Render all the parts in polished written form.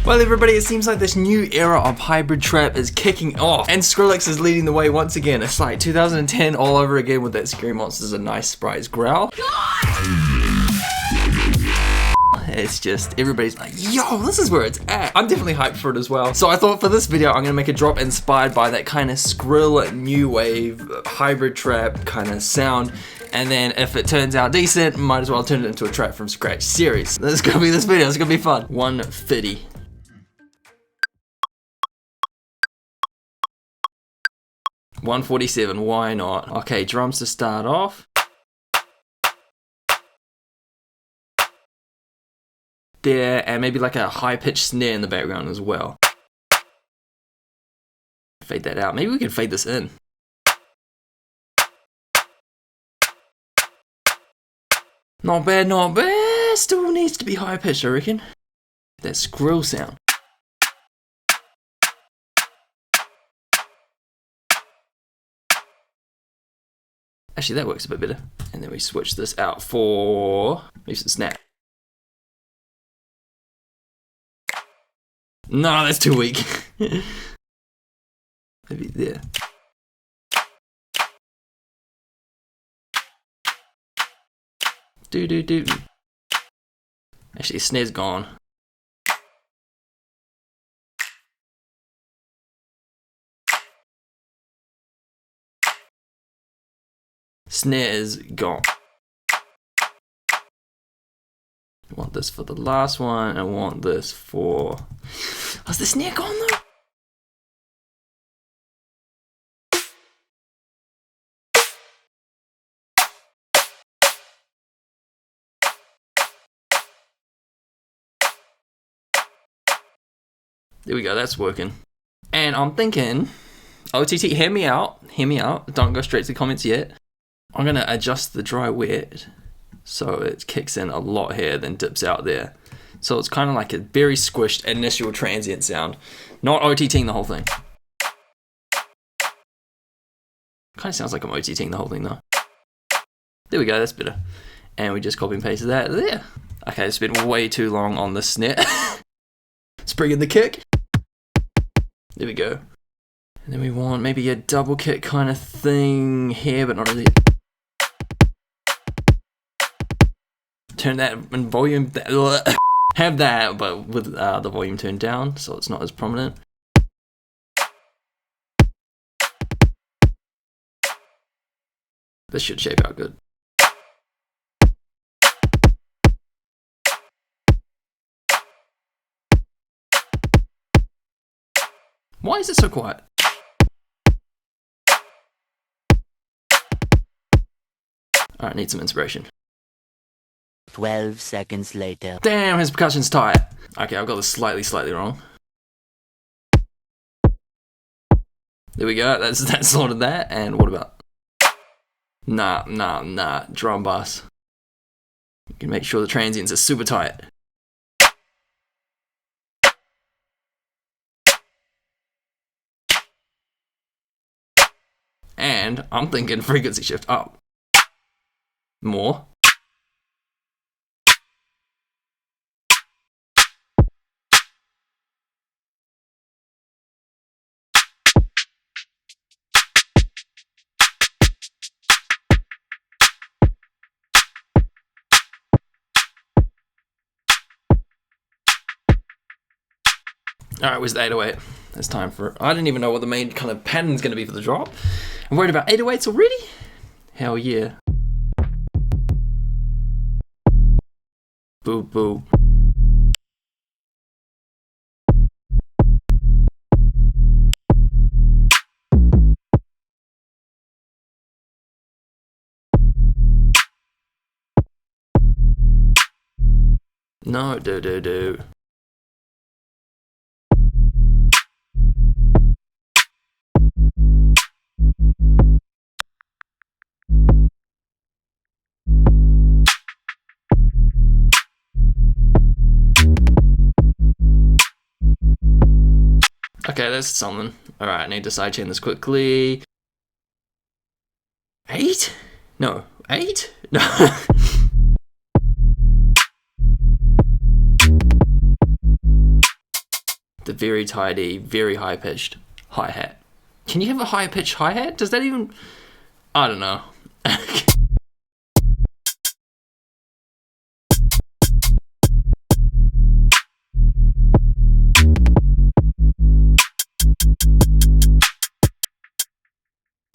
Well everybody, it seems like this new era of hybrid trap is kicking off, and Skrillex is leading the way once again. It's like 2010 all over again with that Scary Monsters and Nice Sprites growl. It's just, everybody's like, yo, this is where it's at. I'm definitely hyped for it as well. So I thought for this video, I'm gonna make a drop inspired by that kind of Skrill new wave hybrid trap kind of sound. And then if it turns out decent, might as well turn it into a trap from scratch series. This is gonna be this video, it's gonna be fun. 150. $147, why not? Okay, drums to start off. There, and maybe like a high-pitched snare in the background as well. Fade that out. Maybe we can fade this in. Not bad, not bad. Still needs to be high-pitched, I reckon. That Skrill sound. Actually, that works a bit better. And then we switch this out for maybe some snap. No, that's too weak. Maybe there. Do. Actually, snare's gone. Snare is gone. I want this for the last one. I want this for... Oh, is the snare gone though? There we go, that's working. And I'm thinking, OTT, hear me out, don't go straight to the comments yet. I'm gonna adjust the dry wet so it kicks in a lot here, then dips out there. So it's kind of like a very squished initial transient sound, not OTTing the whole thing. Kind of sounds like I'm OTTing the whole thing though. There we go, that's better. And we just copy and paste that there. Okay, it's been way too long on the snare. Let's bring in the kick. There we go. And then we want maybe a double kick kind of thing here, but not really. Turn that in volume, have that, but with the volume turned down, so it's not as prominent. This should shape out good. Why is it so quiet? Alright, need some inspiration. 12 seconds later. Damn, his percussion's tight. Okay, I've got this slightly wrong. There we go, that's sorted that. And what about? Nah, drum bass. You can make sure the transients are super tight. And I'm thinking frequency shift up. More. Alright, where's the 808? It's time for it. I didn't even know what the main kind of pattern's going to be for the drop. I'm worried about 808s already? Hell yeah. Boo boo. No, do. Okay, that's something. Alright, I need to sidechain this quickly. 8? No, 8? No. very tidy, very high-pitched hi-hat. Can you have a high-pitched hi-hat? Does that even... I don't know.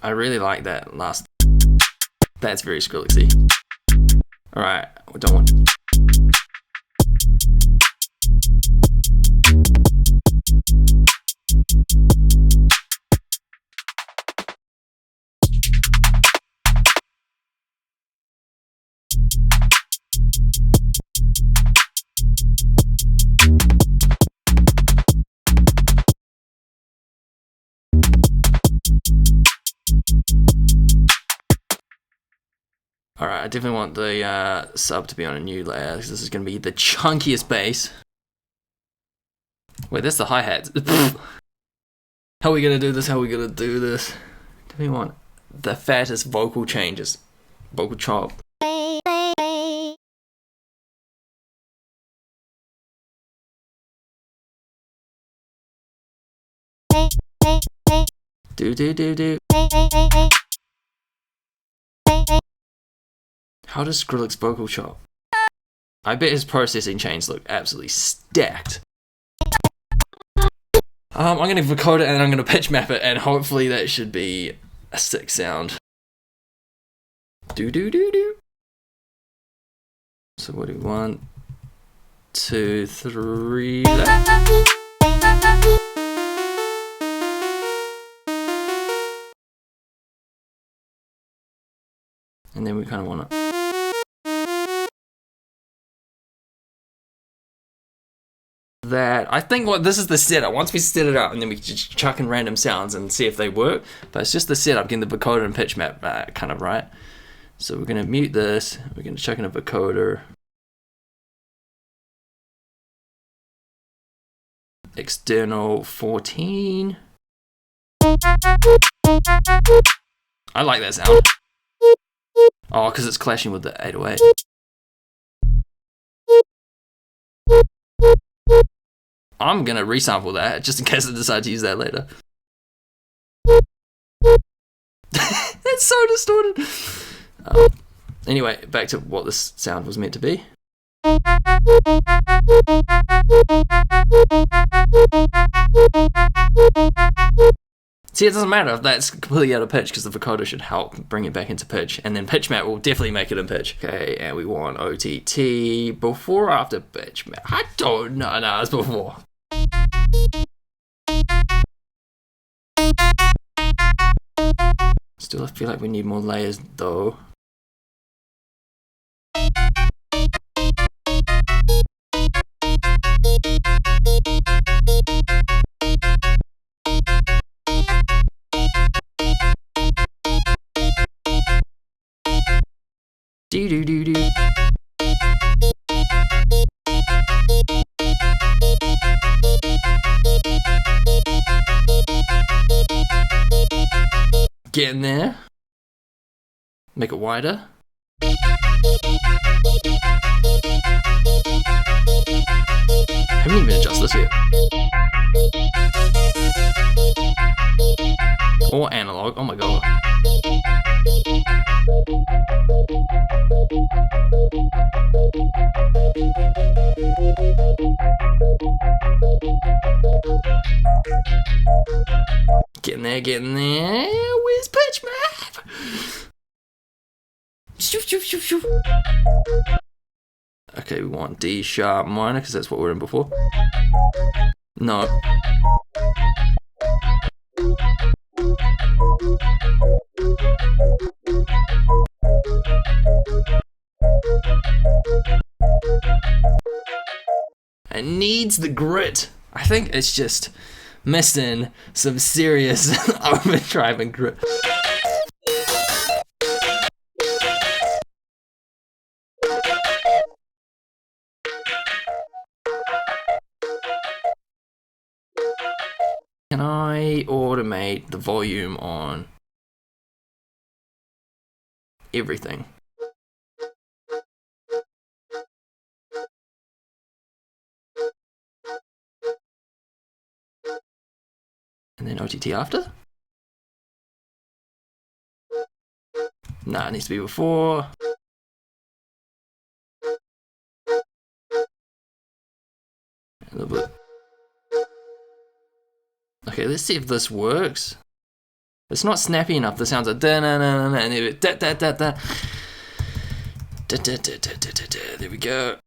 I really like that last. That's very Skrillexy. Alright, we're done one. Alright, I definitely want the sub to be on a new layer, because this is going to be the chunkiest bass. Wait, that's the hi-hat. How are we going to do this? How are we going to do this? Definitely want the fattest vocal changes. Vocal chop. Do. How does Skrillex vocal chop? I bet his processing chains look absolutely stacked. I'm going to vocoder it and I'm going to pitch map it, and hopefully that should be a sick sound. Do. So what do we want? 2, 3. And then we kind of want to. That I think this is the setup. Once we set it up, and then we can just chuck in random sounds and see if they work. But it's just the setup, getting the vocoder and pitch map kind of right. So we're gonna mute this. We're gonna chuck in a vocoder. External 14. I like that sound. Oh, because it's clashing with the 808. I'm gonna resample that just in case I decide to use that later. It's so distorted. Anyway, back to what this sound was meant to be. See, it doesn't matter if that's completely out of pitch, because the vocoder should help bring it back into pitch, and then pitch map will definitely make it in pitch. Okay, and we want OTT before or after pitch map? I don't know. No, it's before. Still, I feel like we need more layers though. Do. Get in there. Make it wider. I haven't even adjusted this yet. Or analog. Oh my god. Get in there. Where's pitch map? Shoo. Okay, we want D sharp minor, because that's what we're in before. No. It needs the grit. I think it's just missing some serious overdrive and grit. Can I automate the volume on everything? And then OTT after? Nah, it needs to be before. A little bit. Okay, let's see if this works. It's not snappy enough. The sounds are da na na na, and then da da da da. Da da da da da da. There we go.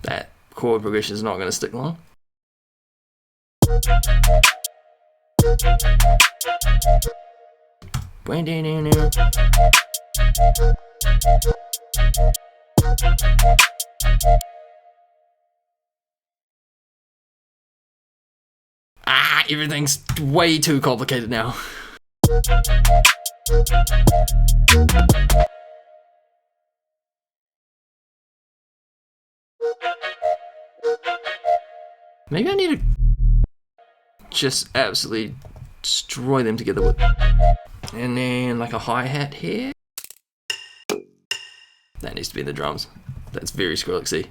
That chord progression is not going to stick long. Ah, everything's way too complicated now. Maybe I need to just absolutely destroy them together with, and then like a hi-hat here. That needs to be the drums. That's very Skrillexy.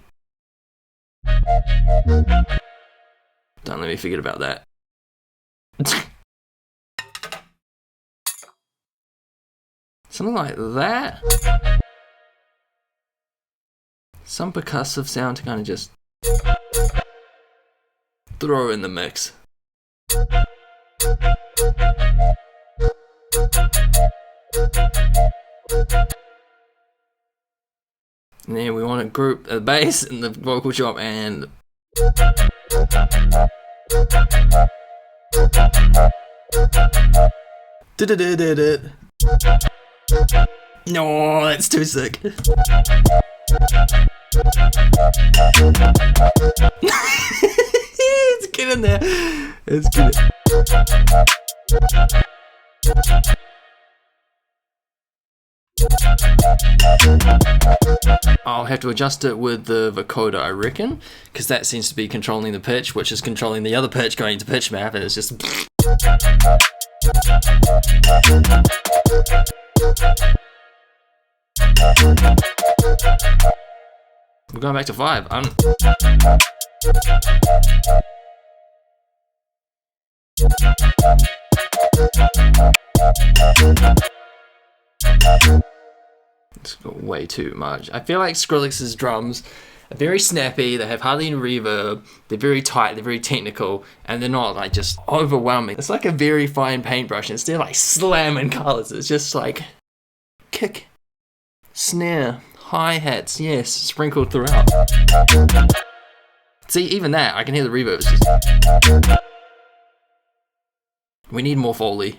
Don't let me forget about that. Something like that. Some percussive sound to kind of just throw in the mix. And then we want to group the bass and the vocal chop and no, that's too sick. It's good in there. It's good. I'll have to adjust it with the vocoder, I reckon, because that seems to be controlling the pitch, which is controlling the other pitch going to pitch map, and it's just. We're going back to 5. It's got way too much. I feel like Skrillex's drums are very snappy, they have hardly any reverb, they're very tight, they're very technical, and they're not like just overwhelming. It's like a very fine paintbrush, instead of like slamming colors, it's just like kick, snare, hi-hats, yes, sprinkled throughout. See, even that, I can hear the reverb. It's just... We need more Foley.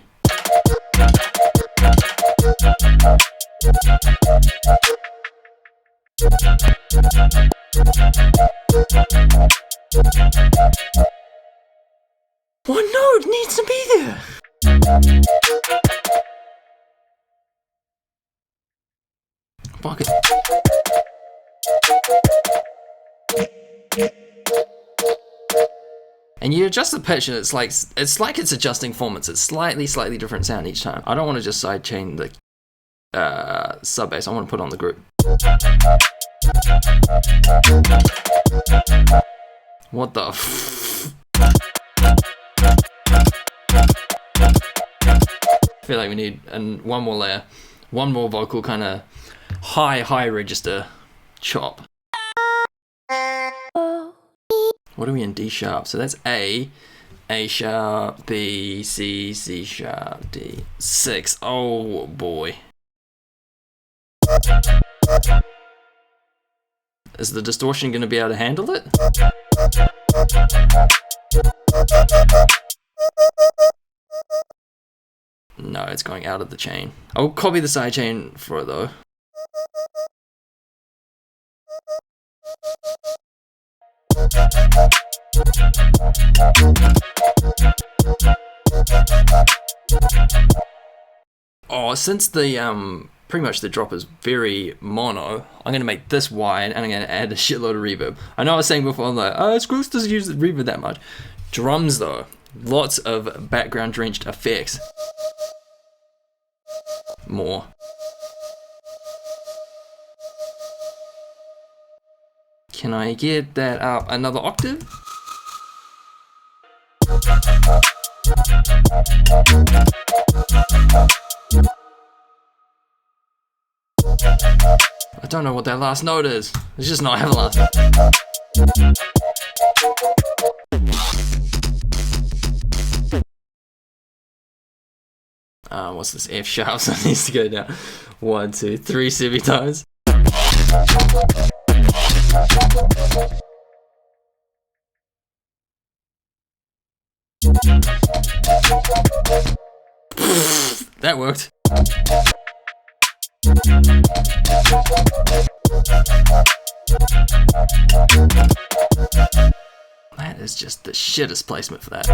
One note needs to be there. Fuck it. And you adjust the pitch and it's like it's adjusting formants. It's slightly different sound each time. I don't want to just sidechain the sub bass. I want to put on the group. What the I feel like we need one more layer, one more vocal kind of high register chop. What are we in? D sharp. So that's A sharp, B, C, C sharp, D. 6. Oh boy. Is the distortion going to be able to handle it? No, it's going out of the chain. I'll copy the side chain for it though. Oh, since the pretty much the drop is very mono, I'm gonna make this wide and I'm gonna add a shitload of reverb. I know I was saying before, I'm like, Skrillex doesn't use the reverb that much. Drums though, lots of background drenched effects. More. Can I get that up another octave? I don't know what that last note is. It's just not having last. What's this? F sharp, so it needs to go down 1, 2, 3 semitones. That worked. That is just the shittest placement for that.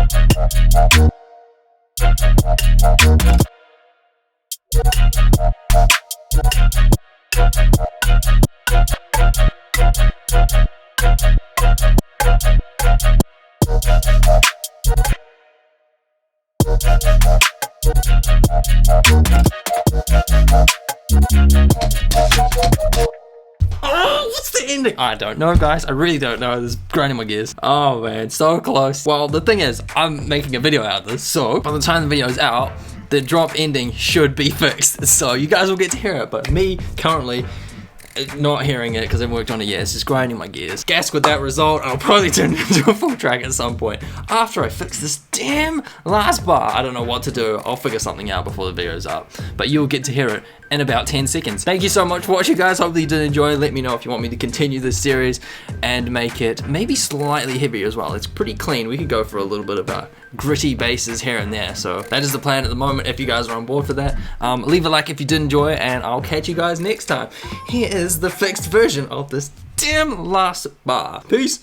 Oh, what's the ending? I don't know, guys. I really don't know. This is grinding my gears. Oh man, so close. Well, the thing is, I'm making a video out of this, so by the time the video is out, the drop ending should be fixed. So you guys will get to hear it, but me currently not hearing it because I haven't worked on it yet. It's just grinding my gears. Guess with that result, I'll probably turn it into a full track at some point after I fix this damn last bar. I don't know what to do. I'll figure something out before the video's up, but you'll get to hear it in about 10 seconds. Thank you so much for watching, guys. Hopefully you did enjoy. Let me know if you want me to continue this series and make it maybe slightly heavier as well. It's pretty clean. We could go for a little bit of gritty basses here and there. So that is the plan at the moment if you guys are on board for that. Leave a like if you did enjoy, and I'll catch you guys next time. Here is the fixed version of this damn last bar. Peace.